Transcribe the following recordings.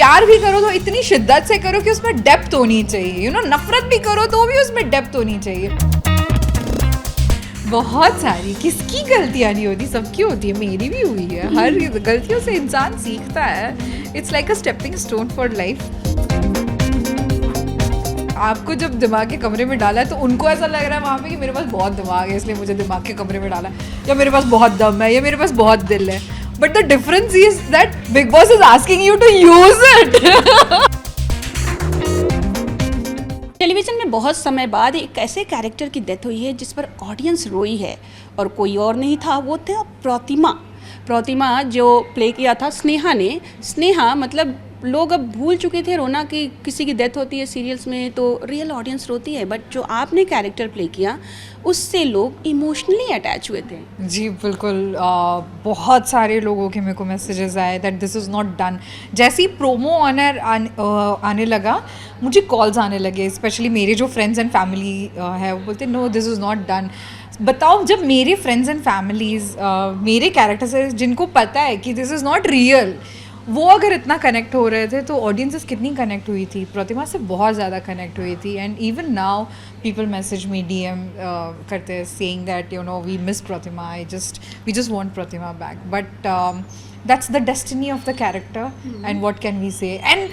प्यार भी करो तो इतनी शिद्दत से करो कि उसमें डेप्थ होनी चाहिए, यू नो, नफरत भी करो तो भी उसमें डेप्थ होनी चाहिए। बहुत सारी, किसकी गलतियाँ नहीं होती, सबकी होती है, मेरी भी हुई है। हर गलतियों से इंसान सीखता है। It's like a stepping stone for life. आपको जब दिमाग के कमरे में डाला है तो उनको ऐसा लग रहा है वहाँ पे कि मेरे पास बहुत दिमाग है इसलिए मुझे दिमाग के कमरे में डाला, या मेरे पास बहुत दम है, या मेरे पास बहुत दिल है। But the difference is that Bigg Boss is asking you to use it. Television में बहुत समय बाद एक ऐसे कैरेक्टर की डेथ हुई है जिस पर ऑडियंस रोई है, और कोई और नहीं था, वो था प्रतिमा जो प्ले किया था स्नेहा ने। स्नेहा मतलब लोग अब भूल चुके थे रोना कि किसी की डेथ होती है सीरियल्स में तो रियल ऑडियंस रोती है, बट जो आपने कैरेक्टर प्ले किया उससे लोग इमोशनली अटैच हुए थे। जी बिल्कुल। बहुत सारे लोगों के मेरे को मैसेजेस आए that this is not done. जैसे ही प्रोमो ऑनर आने लगा मुझे कॉल्स आने लगे, स्पेशली मेरे जो फ्रेंड्स एंड फैमिली है वो बोलते no this is not done. बताओ, जब मेरे फ्रेंड्स एंड फैमिलीज़ मेरे कैरेक्टर से जिनको पता है कि दिस इज़ नॉट रियल, वो अगर इतना कनेक्ट हो रहे थे तो ऑडियंसेस कितनी कनेक्ट हुई थी, प्रतिमा से बहुत ज़्यादा कनेक्ट हुई थी। And even now people message me DM करते हैं saying that you know we miss Pratima, we just want Pratima back, but that's the destiny of the character and what can we say. And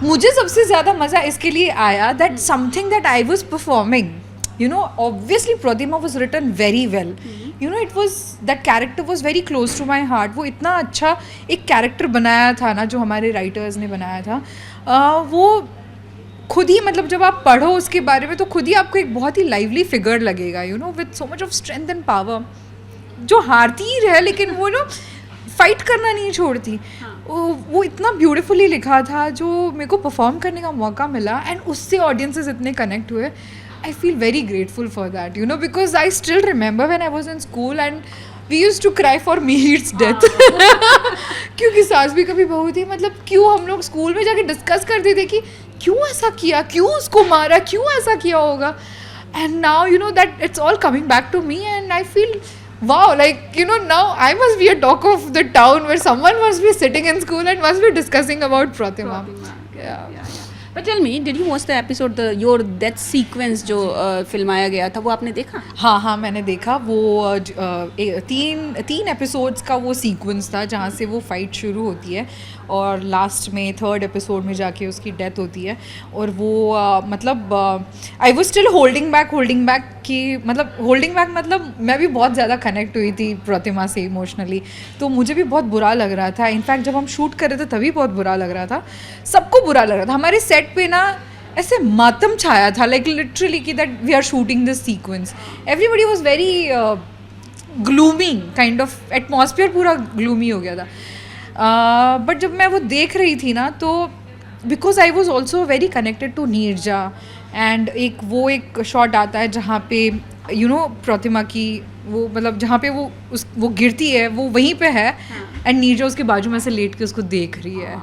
मुझे सबसे ज़्यादा मज़ा इसके लिए आया that something that I was performing, you know, obviously Pratima was written very well. You know, that character was very close to my heart. वो इतना अच्छा एक कैरेक्टर बनाया था ना जो हमारे राइटर्स ने बनाया था, वो खुद ही मतलब जब आप पढ़ो उसके बारे में तो खुद ही आपको एक बहुत ही लाइवली फिगर लगेगा, you know, with so much of strength and power, जो हारती ही रहे लेकिन वो नो फाइट करना नहीं छोड़ती। वो इतना ब्यूटीफुली लिखा था जो मेरे को परफॉर्म करने का मौका मिला एंड उससे ऑडियंसेस इतने कनेक्ट हुए। I feel very grateful for that, you know, because I still remember when I was in school and we used to cry for Mihir's death. क्योंकि सास भी कभी बहू थी, मतलब क्यों हम लोग स्कूल में जाके डिस्कस करते थे कि क्यों ऐसा किया, क्यों उसको मारा, क्यों ऐसा किया होगा। And now you know that it's all coming back to me and I feel wow, like you know, now I must be a talk of the town where someone must be sitting in school and must be discussing about Pratima. Yeah. But tell me, did you watch the episode, your death sequence जो फिल्माया गया था, वो आपने देखा? हाँ मैंने देखा। वो तीन एपिसोड्स का वो सीक्वेंस था जहाँ से वो फाइट शुरू होती है और लास्ट में 3rd एपिसोड में जाके उसकी डेथ होती है। और वो मतलब I was still holding back कि मतलब होल्डिंग बैक मतलब मैं भी बहुत ज़्यादा कनेक्ट हुई थी प्रतिमा से इमोशनली, तो मुझे भी बहुत बुरा लग रहा था। इनफैक्ट जब हम शूट कर रहे थे तभी बहुत बुरा लग रहा था, सबको बुरा लग रहा था। हमारे सेट पे ना ऐसे मातम छाया था, लाइक लिटरली कि that we are shooting this sequence. Everybody was very gloomy, kind of atmosphere पूरा ग्लूमी हो गया था। बट जब मैं वो देख रही थी ना तो because I was also very connected to Neerja and एक शॉट आता है जहाँ पे यू नो प्रतिमा की वो मतलब जहाँ पे वो गिरती है वो वहीं पे है एंड नीरजा उसके बाजू में से लेट के उसको देख रही है।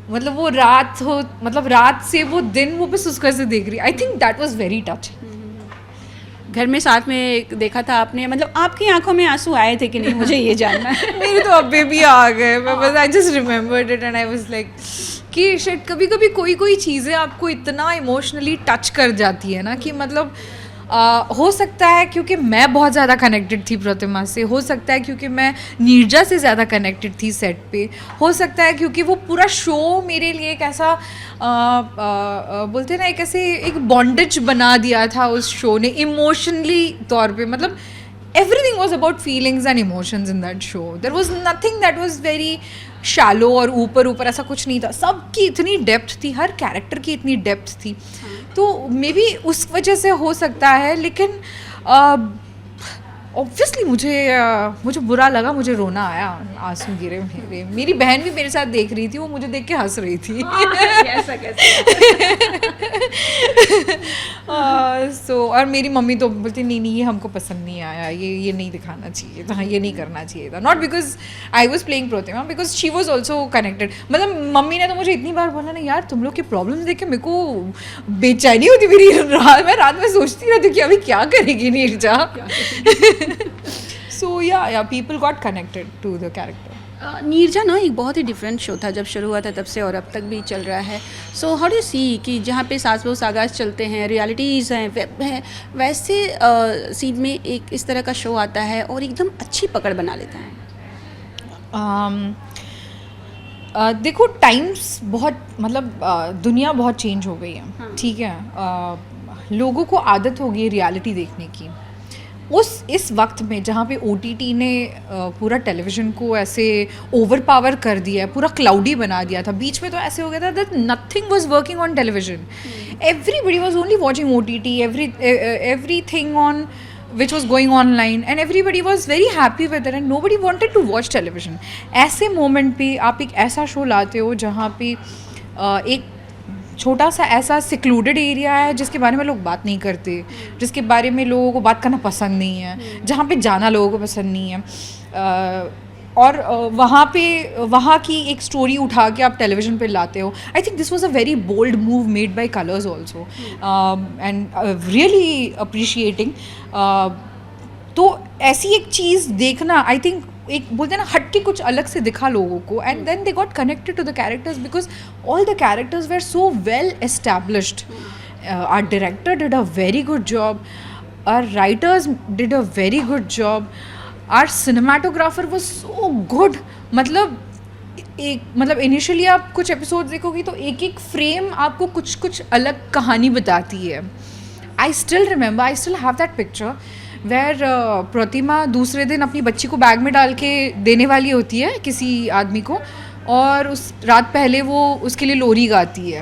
मतलब वो रात से वो दिन वो बस उसको ऐसे देख रही है। I think that was very touching. घर में साथ में देखा था आपने, मतलब आपकी आंखों में आंसू आए थे कि नहीं, मुझे ये जानना है। मेरे तो अभी भी आ गए, बस I just remembered it and I was like कि शिट, कभी कभी कोई चीज़ें आपको इतना इमोशनली टच कर जाती है ना कि मतलब हो सकता है क्योंकि मैं बहुत ज़्यादा कनेक्टेड थी प्रतिमा से, हो सकता है क्योंकि मैं नीरजा से ज़्यादा कनेक्टेड थी सेट पे, हो सकता है क्योंकि वो पूरा शो मेरे लिए एक ऐसा बोलते हैं ना एक ऐसे एक बॉन्डेज बना दिया था उस शो ने इमोशनली तौर पे। मतलब everything was about feelings and emotions in that show. There was nothing that was very shallow और ऊपर ऐसा कुछ नहीं था। सबकी इतनी डेप्थ थी, हर कैरेक्टर की इतनी डेप्थ थी, तो मे बी उस वजह से हो सकता है। लेकिन ऑब्वियसली मुझे बुरा लगा, मुझे रोना आया, आंसू गिरे मेरी बहन भी मेरे साथ देख रही थी, वो मुझे देख के हंस रही थी। ऐसा सो और मेरी मम्मी तो बोलती नहीं ये हमको पसंद नहीं आया, ये नहीं दिखाना चाहिए था, ये नहीं करना चाहिए था। Not because I was playing Pratima, because she was also connected. मतलब मम्मी ने तो मुझे इतनी बार बोला ना यार तुम लोग के प्रॉब्लम्स देख के मेरे को बेचैनी होती, मैं रात में सोचती रहती कि अभी क्या करेगी Neerja. So yeah, people got connected to the character. Neerja ना एक बहुत ही डिफरेंट शो था, जब शुरू हुआ था तब से और अब तक भी चल रहा है. सो हाउ डू सी कि जहाँ पे सास बहू सागास चलते हैं, रियलिटीज़ हैं, वेब है, वैसे सीन में एक इस तरह का शो आता है और एकदम अच्छी पकड़ बना लेता है. देखो टाइम्स बहुत मतलब दुनिया बहुत चेंज हो गई है. हाँ. ठीक है. लोगों को आदत हो गई है रियलिटी देखने की. इस वक्त में जहाँ पे OTT ने पूरा टेलीविज़न को ऐसे ओवर पावर कर दिया है, पूरा क्लाउडी बना दिया था. बीच में तो ऐसे हो गया था that nothing was working on television. Everybody was only watching OTT, everything on which was going online and everybody was very happy with it and nobody wanted to watch television. ऐसे मोमेंट पे आप एक ऐसा show लाते हो जहाँ पे एक छोटा सा ऐसा सिक्लूडेड एरिया है जिसके बारे में लोग बात नहीं करते, जिसके बारे में लोगों को बात करना पसंद नहीं है, जहाँ पे जाना लोगों को पसंद नहीं है, और वहाँ की एक स्टोरी उठा के आप टेलीविज़न पे लाते हो. I think this was a very bold move made by Colors also and really appreciating. तो ऐसी एक चीज़ देखना, आई थिंक एक बोलते हैं ना, हट के कुछ अलग से दिखा लोगों को, and then they got connected to the characters because all the characters were so well established. Our director did a very good job, our writers did a very good job, our cinematographer was so good. मतलब initially आप कुछ episode देखोगी तो एक एक frame आपको कुछ कुछ अलग कहानी बताती है. I still remember, I still have that picture where Pratima दूसरे दिन अपनी बच्ची को बैग में डाल के देने वाली होती है किसी आदमी को, और उस रात पहले वो उसके लिए लोरी गाती है.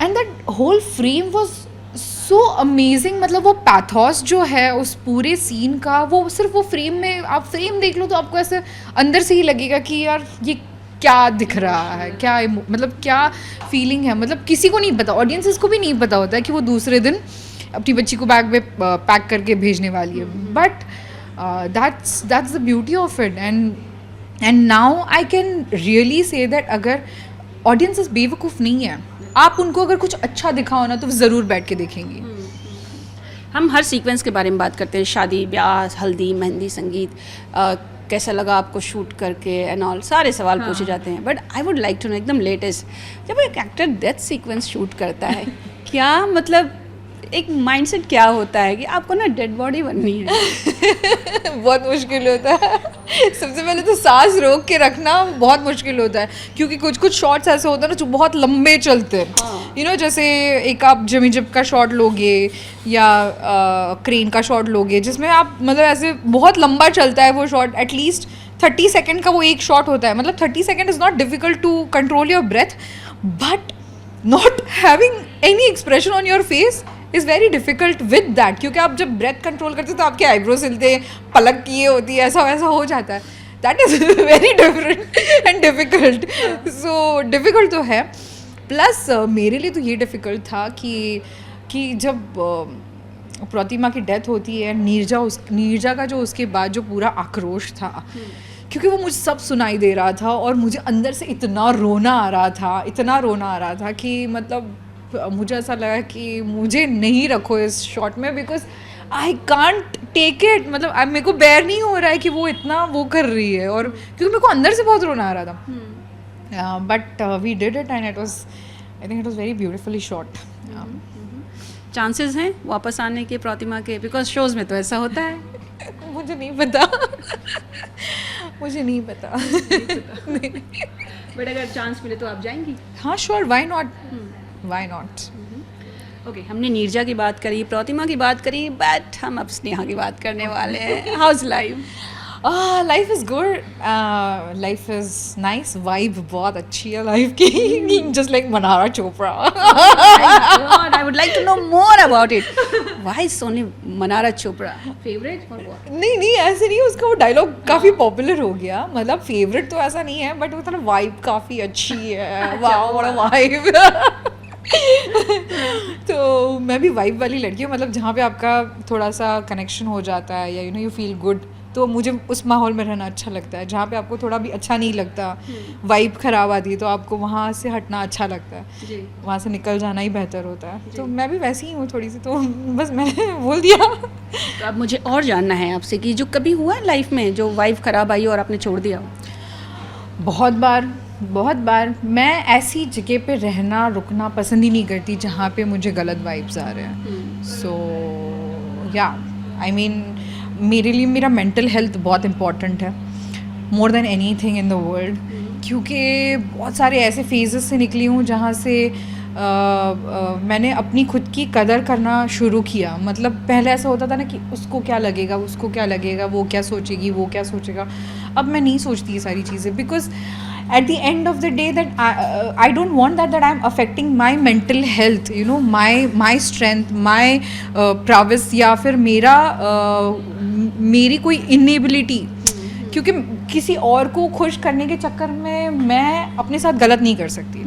And that whole frame was so amazing. मतलब वो पैथोस जो है उस पूरे सीन का, वो सिर्फ वो फ्रेम में, आप फ्रेम देख लो तो आपको ऐसे अंदर से ही लगेगा कि यार ये क्या दिख रहा है, क्या मतलब क्या फीलिंग है. मतलब किसी को नहीं पता, ऑडियंसेस को भी नहीं पता होता है कि वो दूसरे दिन अपनी बच्ची को बैग में पैक करके भेजने वाली है. But that's the beauty of it. And now I can really say that अगर ऑडियंसेस बेवकूफ़ नहीं है, आप उनको अगर कुछ अच्छा दिखाओ ना तो वो ज़रूर बैठ के देखेंगी. हम हर सीक्वेंस के बारे में बात करते हैं, शादी, ब्याह, हल्दी, मेहंदी, संगीत, कैसा लगा आपको शूट करके एंड ऑल, सारे सवाल पूछे जाते हैं. But I would like to know एकदम लेटेस्ट, जब एक एक्टर डेथ सीक्वेंस शूट करता है क्या मतलब एक माइंडसेट क्या होता है कि आपको ना डेड बॉडी बननी है? बहुत मुश्किल होता है. सबसे पहले तो सांस रोक के रखना बहुत मुश्किल होता है, क्योंकि कुछ कुछ शॉट्स ऐसे होते हैं ना जो बहुत लंबे चलते हैं. यू नो, जैसे एक आप जमी जब का शॉट लोगे या क्रेन का शॉट लोगे जिसमें आप मतलब ऐसे बहुत लंबा चलता है वो शॉट. एटलीस्ट 30 सेकेंड का वो एक शॉट होता है. मतलब 30 second is not difficult to control your breath, but not having any expression on your face is very difficult with that. क्योंकि आप जब ब्रेथ कंट्रोल करते हो तो आपके आईब्रोज हिलते हैं, पलक किए होती है, ऐसा वैसा हो जाता है. That is very different and difficult. So difficult तो है. प्लस मेरे लिए तो ये डिफ़िकल्ट था कि जब प्रतिमा की डेथ होती है, नीरजा का जो उसके बाद जो पूरा आक्रोश था, क्योंकि वो मुझे सब सुनाई दे रहा था और मुझे अंदर से इतना रोना आ रहा था कि मतलब मुझे ऐसा लगा कि मुझे नहीं रखो इस शॉट में, because I can't take it. मतलब मेरे को बेयर नहीं हो रहा है कि वो इतना वो कर रही है, और क्योंकि मेरे को अंदर से बहुत रोना आ रहा था. But we did it and I think it was very beautifully shot. Chances हैं वापस आने के प्रतिमा के? बिकॉज शोज में तो ऐसा होता है. मुझे नहीं पता. मुझे नहीं पता. बट अगर चांस मिले तो आप जाएंगी? हाँ, श्योर, व्हाई नॉट. ओके, हमने नीरजा की बात करी, प्रतिमा की बात करी, बट हम अब स्नेहा की बात करने वाले हैं. House life? Life is good, life is nice. Vibe बहुत अच्छी है लाइफ की, just like Mannara Chopra. I would like to know more about it. Why is only Manara Chopra favorite or what? नहीं ऐसे नहीं. उसका वो डायलॉग काफ़ी पॉपुलर हो गया. मतलब फेवरेट तो ऐसा नहीं है, बट वो थोड़ा वाइब काफ़ी अच्छी है. वाह, बड़ा वाइब. तो मैं भी वाइब वाली लड़की हूँ. मतलब जहाँ पे आपका थोड़ा सा कनेक्शन हो जाता है या यू फील गुड, तो मुझे उस माहौल में रहना अच्छा लगता है. जहाँ पे आपको थोड़ा भी अच्छा नहीं लगता, वाइब ख़राब आती है, तो आपको वहाँ से हटना अच्छा लगता है. वहाँ से निकल जाना ही बेहतर होता है. तो मैं भी वैसी ही हूँ थोड़ी सी. तो बस मैंने बोल दिया. तो अब मुझे और जानना है आपसे कि जो कभी हुआ है लाइफ में जो वाइब ख़राब आई और आपने छोड़ दिया हो? बहुत बार मैं ऐसी जगह पे रहना रुकना पसंद ही नहीं करती जहाँ पे मुझे गलत वाइब्स आ रहे हैं. सो या आई मीन मेरे लिए मेरा मेंटल हेल्थ बहुत इम्पॉर्टेंट है, more than any thing in the world. क्योंकि बहुत सारे ऐसे फेजेस से निकली हूँ जहाँ से मैंने अपनी खुद की कदर करना शुरू किया. मतलब पहले ऐसा होता था ना कि उसको क्या लगेगा, वो क्या सोचेगी, वो क्या सोचेगा. अब मैं नहीं सोचती ये सारी चीज़ें, because at the end of the day that I don't want that I'm affecting my mental health, you know, my strength, my prowess या फिर मेरी कोई inability. क्योंकि किसी और को खुश करने के चक्कर में मैं अपने साथ गलत नहीं कर सकती.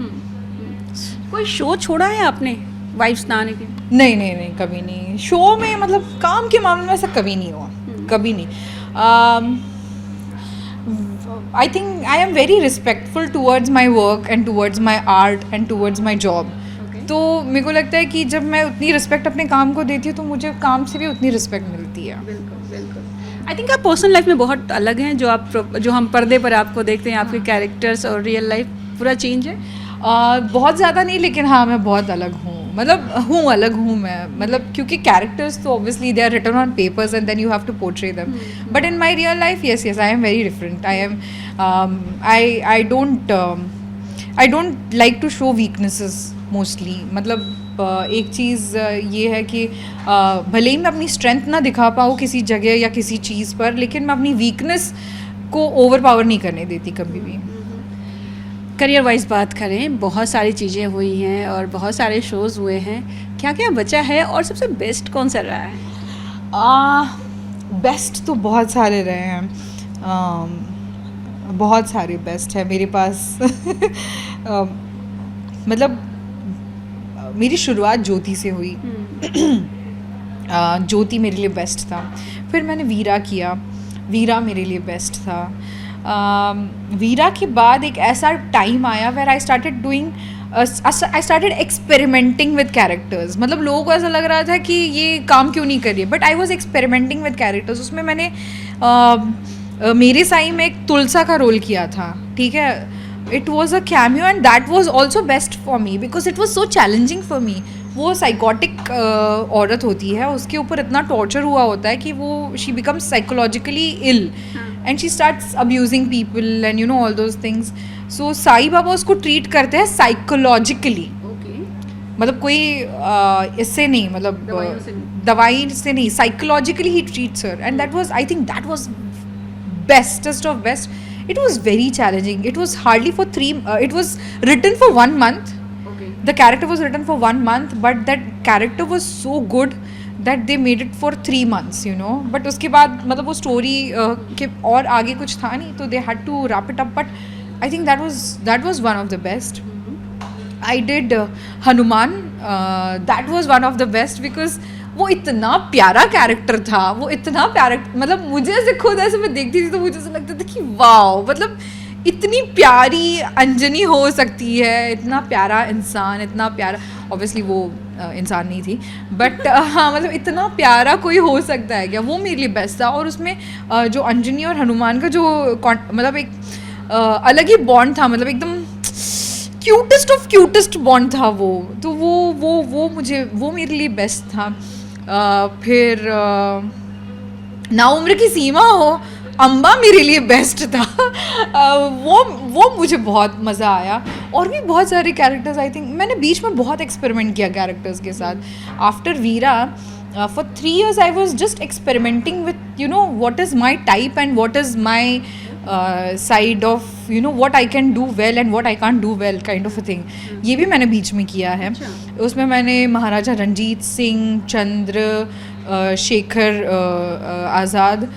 कोई शो छोड़ा है आपने वाइफ्स ना आने के? नहीं कभी नहीं. शो में मतलब काम के मामले में ऐसा कभी नहीं हुआ, कभी नहीं. I think I am very respectful towards my work and towards my art and towards my job. तो मेरे को लगता है कि जब मैं उतनी रिस्पेक्ट अपने काम को देती हूँ तो मुझे काम से भी उतनी रिस्पेक्ट मिलती है. बिल्कुल. आई थिंक आप पर्सनल लाइफ में बहुत अलग हैं. जो हम पर्दे पर आपको देखते हैं, आपके कैरेक्टर्स और रियल लाइफ पूरा चेंज है. बहुत ज़्यादा नहीं, लेकिन हाँ मैं बहुत अलग हूँ. मतलब अलग हूँ मैं. मतलब क्योंकि कैरेक्टर्स तो obviously they are written on papers and then you have to portray them. But in my real life yes I am very different. I don't like to show weaknesses mostly. मतलब एक चीज़ ये है कि भले ही मैं अपनी strength ना दिखा पाऊँ किसी जगह या किसी चीज़ पर, लेकिन मैं अपनी वीकनेस को ओवर पावर नहीं करने देती कभी भी. करियर वाइज बात करें, बहुत सारी चीज़ें हुई हैं और बहुत सारे शोज़ हुए हैं. क्या क्या बचा है और सबसे बेस्ट कौन सा रहा है? बेस्ट तो बहुत सारे रहे हैं. बहुत सारे बेस्ट है मेरे पास. मतलब मेरी शुरुआत ज्योति से हुई. ज्योति मेरे लिए बेस्ट था. फिर मैंने वीरा किया. वीरा मेरे लिए बेस्ट था. वीरा के बाद एक ऐसा टाइम आया where I started experimenting with characters. मतलब लोगों को ऐसा लग रहा था कि ये काम क्यों नहीं कर रही है, but I was experimenting with characters. उसमें मैंने मेरे साई में एक तुलसा का रोल किया था. ठीक है, it was a cameo and that was also best for me because it was so challenging for me. वो साइकोटिक औरत होती है, उसके ऊपर इतना टॉर्चर हुआ होता है कि वो she becomes psychologically ill and she starts abusing people and you know all those things. So Sai Baba उसको ट्रीट करते हैं साइकोलॉजिकली. मतलब कोई इससे नहीं, मतलब दवाई से नहीं, psychologically he treats her and that was, I think that was bestest of best. It was very challenging. It was hardly for it was written for 1 month. The character was written for 1 month, but that character was so good that they made it for 3 months, you know. But उसके बाद मतलब वो story के और आगे कुछ था नहीं, तो they had to wrap it up. But I think that was one of the best. I did Hanuman. That was one of the best because वो इतना प्यारा कैरेक्टर था. वो इतना प्यारा, मतलब मुझे ऐसे खुद ऐसे मैं देखती थी तो मुझे ऐसा लगता था कि वाओ, मतलब इतनी प्यारी अंजनी हो सकती है, इतना प्यारा इंसान, इतना प्यारा. ऑब्वियसली वो इंसान नहीं थी, बट हाँ मतलब इतना प्यारा कोई हो सकता है क्या, वो मेरे लिए बेस्ट था. और उसमें जो अंजनी और हनुमान का जो मतलब एक अलग ही बॉन्ड था, मतलब एकदम क्यूटेस्ट ऑफ क्यूटेस्ट बॉन्ड था वो. तो वो मुझे, वो मेरे लिए बेस्ट था. फिर ना उम्र की सीमा हो, अम्बा मेरे लिए बेस्ट था. वो मुझे बहुत मज़ा आया. और भी बहुत सारे कैरेक्टर्स, आई थिंक मैंने बीच में बहुत एक्सपेरिमेंट किया कैरेक्टर्स के साथ. After Veera for 3 years I was just experimenting with, you know, what is my type and what is my side of, you know, what I can do well and what I can't do well kind of a thing. ये भी मैंने बीच में किया है. उसमें मैंने महाराजा रंजीत सिंह, शेखर आज़ाद,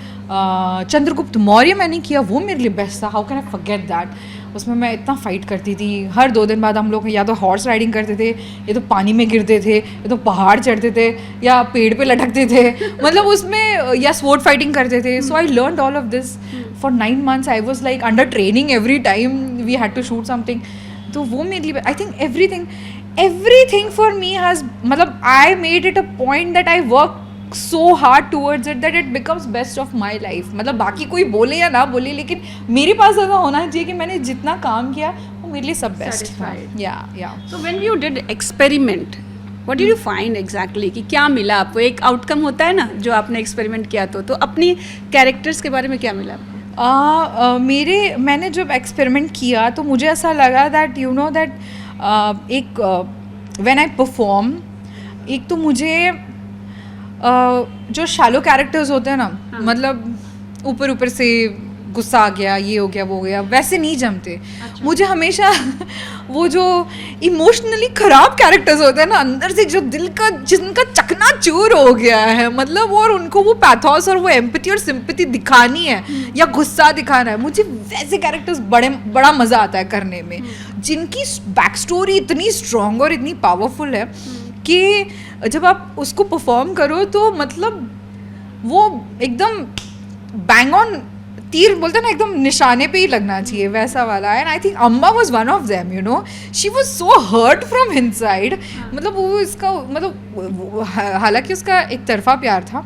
चंद्रगुप्त मौर्य मैंने किया. वो मेरे लिए बेस्ट था. How can I forget that. उसमें मैं इतना फाइट करती थी. हर 2 दिन बाद हम लोग या तो हॉर्स राइडिंग करते थे, या तो पानी में गिरते थे, या तो पहाड़ चढ़ते थे, या पेड़ पे लटकते थे. मतलब उसमें या स्वॉर्ड फाइटिंग करते थे. So I learned all of this for 9 months. I was like under training every time we had to shoot something. तो वो मेरे लिए, I think everything for me has, मतलब I made it a point that I work so hard towards it that it becomes best of my life. मतलब बाकी कोई बोले या ना बोले, लेकिन मेरे पास ऐसा होना चाहिए कि मैंने जितना काम किया वो मेरे लिए सब बेस्ट था. या So when you did experiment, what did you find exactly? कि क्या मिला आपको? एक आउटकम होता है ना जो आपने एक्सपेरिमेंट किया तो अपनी कैरेक्टर्स के बारे में क्या मिला आपको? मैंने जब एक्सपेरिमेंट किया तो मुझे ऐसा लगा दैट यू नो दैट एक व्हेन आई परफॉर्म, एक तो मुझे जो शैलो कैरेक्टर्स होते हैं ना, मतलब ऊपर ऊपर से गुस्सा आ गया, ये हो गया, वो हो गया, वैसे नहीं जमते. मुझे हमेशा वो जो इमोशनली खराब कैरेक्टर्स होते हैं ना, अंदर से जो दिल का जिनका चकनाचूर हो गया है, मतलब, और उनको वो पैथोस और वो एम्पैथी और सिंपैथी दिखानी है या गुस्सा दिखाना है, मुझे वैसे कैरेक्टर्स बड़ा मज़ा आता है करने में, जिनकी बैक स्टोरी इतनी स्ट्रॉन्ग और इतनी पावरफुल है कि जब आप उसको परफॉर्म करो तो मतलब वो एकदम बैंग ऑन, तीर बोलते हैं ना, एकदम निशाने पे ही लगना चाहिए, वैसा वाला. And I think Amma was one of them, you know, she was so hurt from inside. मतलब वो इसका मतलब हालांकि उसका एक तरफा प्यार था,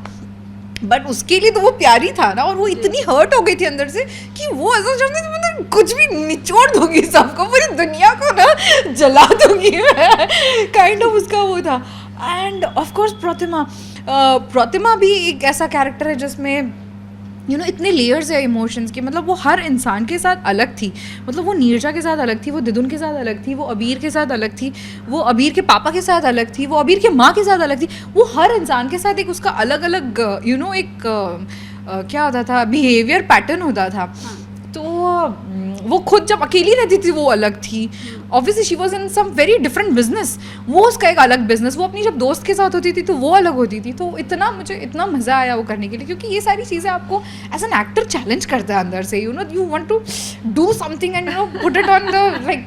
बट उसके लिए तो वो प्यार ही था ना, और वो इतनी हर्ट हो गई थी अंदर से कि वो ऐसा चाहती थी मतलब कुछ भी निचोड़ दूंगी सबको, पूरी दुनिया को ना जला दूंगी मैं, काइंड ऑफ उसका वो था. एंड ऑफ कोर्स प्रतिमा भी एक ऐसा कैरेक्टर है जिसमें यू नो इतने लेयर्स है इमोशंस के. मतलब वो हर इंसान के साथ अलग थी. मतलब वो नीरजा के साथ अलग थी, वो दिदुन के साथ अलग थी, वो अबीर के साथ अलग थी, वो अबीर के पापा के साथ अलग थी, वो अबीर के माँ के साथ अलग थी. वो हर इंसान के साथ एक उसका अलग अलग यू नो एक क्या होता था, बिहेवियर पैटर्न होता था. तो वो खुद जब अकेली रहती थी वो अलग थी. Obviously she was in some very different business, वो उसका एक अलग बिजनेस. वो अपनी जब दोस्त के साथ होती थी तो वो अलग होती थी. तो मुझे इतना मज़ा आया वो करने के लिए, क्योंकि ये सारी चीज़ें आपको एज एन एक्टर चैलेंज करता है अंदर से. You know, you want to do something and you know put it on the like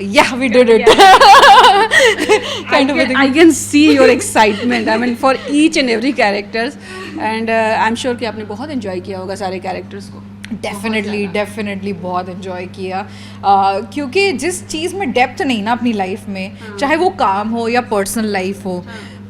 yeah we did it. kind of a thing. I can see your excitement, I mean, for each and every characters, and I'm sure कि आपने बहुत enjoy किया होगा सारे characters को. Definitely बहुत enjoy किया. क्योंकि जिस चीज़ में डेप्थ नहीं ना अपनी लाइफ में, चाहे वो काम हो या पर्सनल लाइफ हो,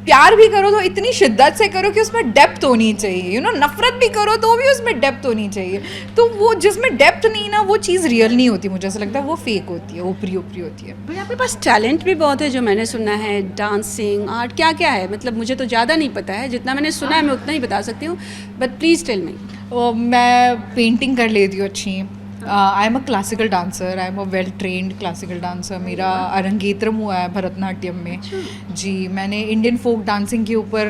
प्यार भी करो तो इतनी शिद्दत से करो कि उसमें डेप्थ होनी चाहिए. यू नो, नफरत भी करो तो भी उसमें डेप्थ होनी चाहिए. तो वो जिसमें डेप्थ नहीं ना, वो चीज़ रियल नहीं होती. मुझे ऐसा लगता है वो फेक होती है, ऊपरी होती है. भाई आपके पास टैलेंट भी बहुत है जो मैंने सुना है, डांसिंग, आर्ट, क्या क्या है? मतलब मुझे तो ज़्यादा नहीं पता है, जितना मैंने सुना है मैं उतना ही बता सकती हूँ, बट प्लीज़ टेल मी. मैं पेंटिंग कर लेती हूँ अच्छी. आई am a classical dancer, I am a well trained classical dancer. मेरा अरंगेत्रम हुआ है भरतनाट्यम में. जी, मैंने इंडियन फोक डांसिंग के ऊपर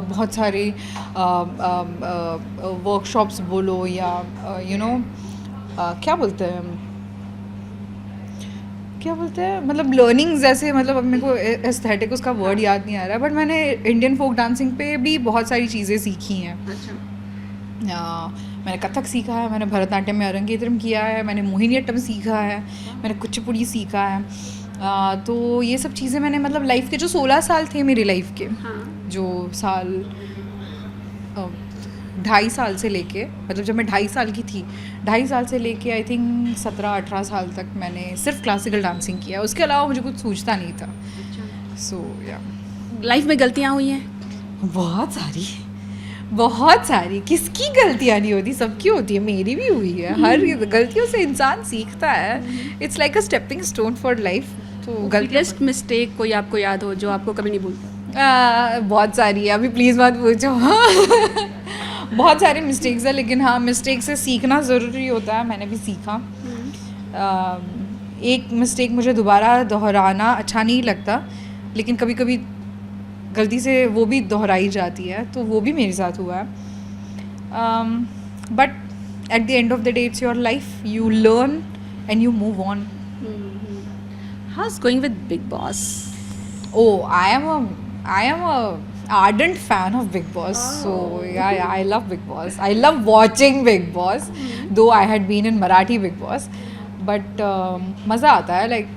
बहुत सारे वर्कशॉप्स बोलो या यू नो क्या बोलते हैं मतलब लर्निंग्स जैसे, मतलब अब मेरे को एस्थेटिक उसका वर्ड याद नहीं आ रहा, बट मैंने इंडियन फोक डांसिंग पे भी बहुत सारी चीज़ें सीखी हैं. मैंने कथक सीखा है, मैंने भरतनाट्यम में अरंगेत्रम किया है, मैंने मोहिनीअट्टम सीखा है, मैंने कुचिपुड़ी सीखा है. तो ये सब चीज़ें मैंने मतलब लाइफ के जो 16 साल थे मेरी लाइफ के, जो साल 2.5 साल से लेके, मतलब जब मैं 2.5 साल की थी, 2.5 साल से लेके आई थिंक 17-18 साल तक मैंने सिर्फ क्लासिकल डांसिंग किया. उसके अलावा मुझे कुछ सूझता नहीं था. सो या लाइफ में गलतियाँ हुई हैं? बहुत सारी. किसकी गलतियाँ नहीं होती? सबकी होती है, मेरी भी हुई है. हर गलतियों से इंसान सीखता है. It's like a stepping stone for life. तो बिगेस्ट मिस्टेक कोई आपको याद हो जो आपको कभी नहीं भूलता? बहुत सारी है, अभी प्लीज़ मत पूछो. बहुत सारे मिस्टेक्स है, लेकिन हाँ, मिस्टेक से सीखना ज़रूरी होता है. मैंने भी सीखा. एक मिस्टेक मुझे दोबारा दोहराना अच्छा नहीं लगता, लेकिन कभी कभी गलती से वो भी दोहराई जाती है, तो वो भी मेरे साथ हुआ है. But at the end of the day it's your life, you learn and you move on. How is going with big boss? I am a ardent fan of Big Boss. So yeah, I love Big Boss. I love watching Big Boss, though I had been in Marathi Big Boss. But मज़ा आता है, like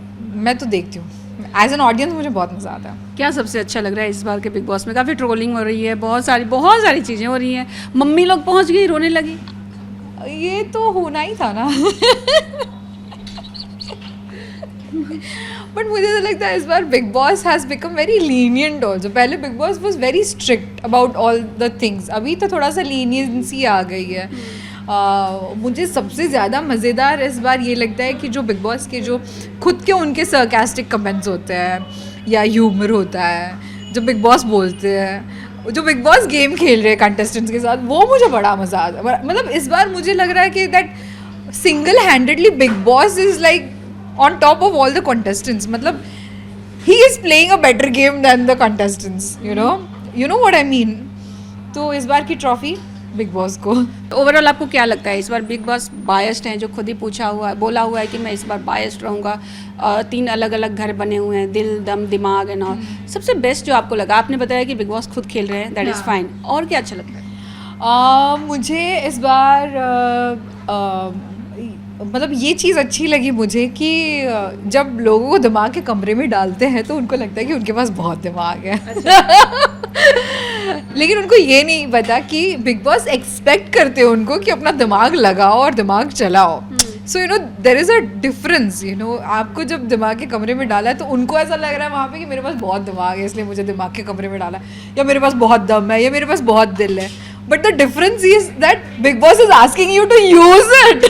मैं तो देखती हूँ as an audience, मुझे बहुत मज़ा आता है. क्या सबसे अच्छा लग रहा है इस बार के बिग बॉस में? काफ़ी ट्रोलिंग हो रही है, बहुत सारी चीज़ें हो रही हैं. मम्मी लोग पहुँच गई, रोने लगी. ये तो होना ही था ना. बट मुझे तो लगता है इस बार Bigg Boss has become very lenient also. पहले Bigg Boss was very strict about all the things. अभी तो थोड़ा सा लीनियंसी आ गई है. मुझे सबसे ज़्यादा मज़ेदार इस बार ये लगता है कि जो बिग बॉस के जो खुद के उनके सरकास्टिक कमेंट्स होते हैं या ह्यूमर होता है जो बिग बॉस बोलते हैं, जो बिग बॉस गेम खेल रहे हैं कंटेस्टेंट्स के साथ, वो मुझे बड़ा मज़ा आता है. मतलब इस बार मुझे लग रहा है कि that single handedly big boss is like on top of all the contestants. मतलब he is playing a better game than the contestants, you know what I mean. तो इस बार की ट्रॉफी बिग बॉस को. ओवरऑल आपको क्या लगता है इस बार बिग बॉस बायस्ड हैं, जो खुद ही बोला हुआ है कि मैं इस बार बायस्ड रहूँगा. 3 अलग अलग घर बने हुए हैं, दिल दम दिमाग एंड ऑल. सबसे बेस्ट जो आपको लगा, आपने बताया कि बिग बॉस खुद खेल रहे हैं, दैट इज़ फाइन. और क्या अच्छा लगता है? मुझे इस बार मतलब ये चीज़ अच्छी लगी मुझे कि जब लोगों को दिमाग के कमरे में डालते हैं तो उनको लगता है कि उनके पास बहुत दिमाग है. लेकिन उनको ये नहीं पता कि बिग बॉस एक्सपेक्ट करते हैं उनको कि अपना दिमाग लगाओ और दिमाग चलाओ. सो देर इज़ अ डिफरेंस. आपको जब दिमाग के कमरे में डाला है तो उनको ऐसा लग रहा है वहाँ पे कि मेरे पास बहुत दिमाग है इसलिए मुझे दिमाग के कमरे में डाला, या मेरे पास बहुत दम है, या मेरे पास बहुत दिल है. But the difference is that Big Boss is asking you to use it.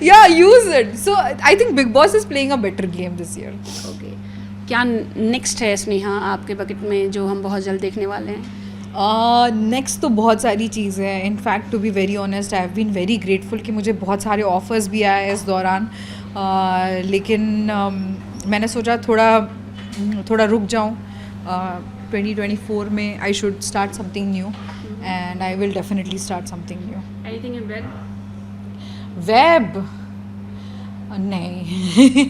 Yeah, use it. So I think Big Boss is playing a better game this year. Okay. क्या नेक्स्ट है स्नेहा आपके बकेट में जो हम बहुत जल्द देखने वाले हैं? नेक्स्ट तो बहुत सारी चीज़ें हैं. In fact to be very honest I have been very grateful कि मुझे बहुत सारे ऑफर्स भी आए इस दौरान. लेकिन मैंने सोचा थोड़ा रुक जाऊँ. 2024 में I should start something new. And I will definitely start something new. Anything in web? Web? नहीं.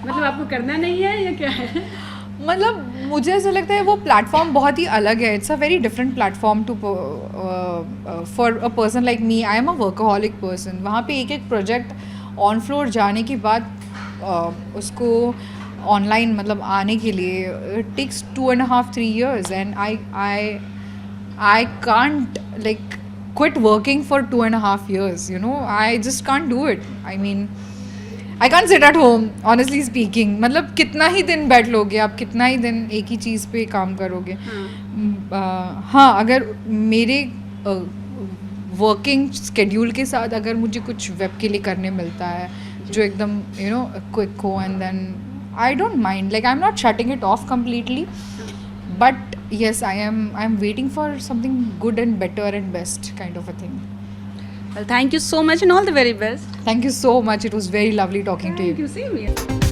मतलब आपको करना नहीं है या क्या है? मतलब मुझे ऐसा लगता है वो प्लेटफॉर्म बहुत ही अलग है. It's a very different platform to for a person like me. I am a workaholic person. वहाँ पे एक प्रोजेक्ट ऑन फ्लोर जाने के बाद उसको ऑनलाइन मतलब आने के लिए it takes 2.5-3 years and I can't like quit working for 2.5 years. I just can't do it. I mean, I can't sit at home, honestly speaking. मतलब कितना ही दिन बैठ लोगे आप, कितना ही दिन एक ही चीज़ पे काम करोगे. हाँ, अगर मेरे वर्किंग स्केड्यूल के साथ अगर मुझे कुछ वेब के लिए करने मिलता है जो एकदम क्विक हो, and then I don't mind. Like I'm not shutting it off completely, but yes, I'm waiting for something good and better and best kind of a thing. Well, thank you so much and all the very best. Thank you so much. It was very lovely talking to you. Thank you. Same here.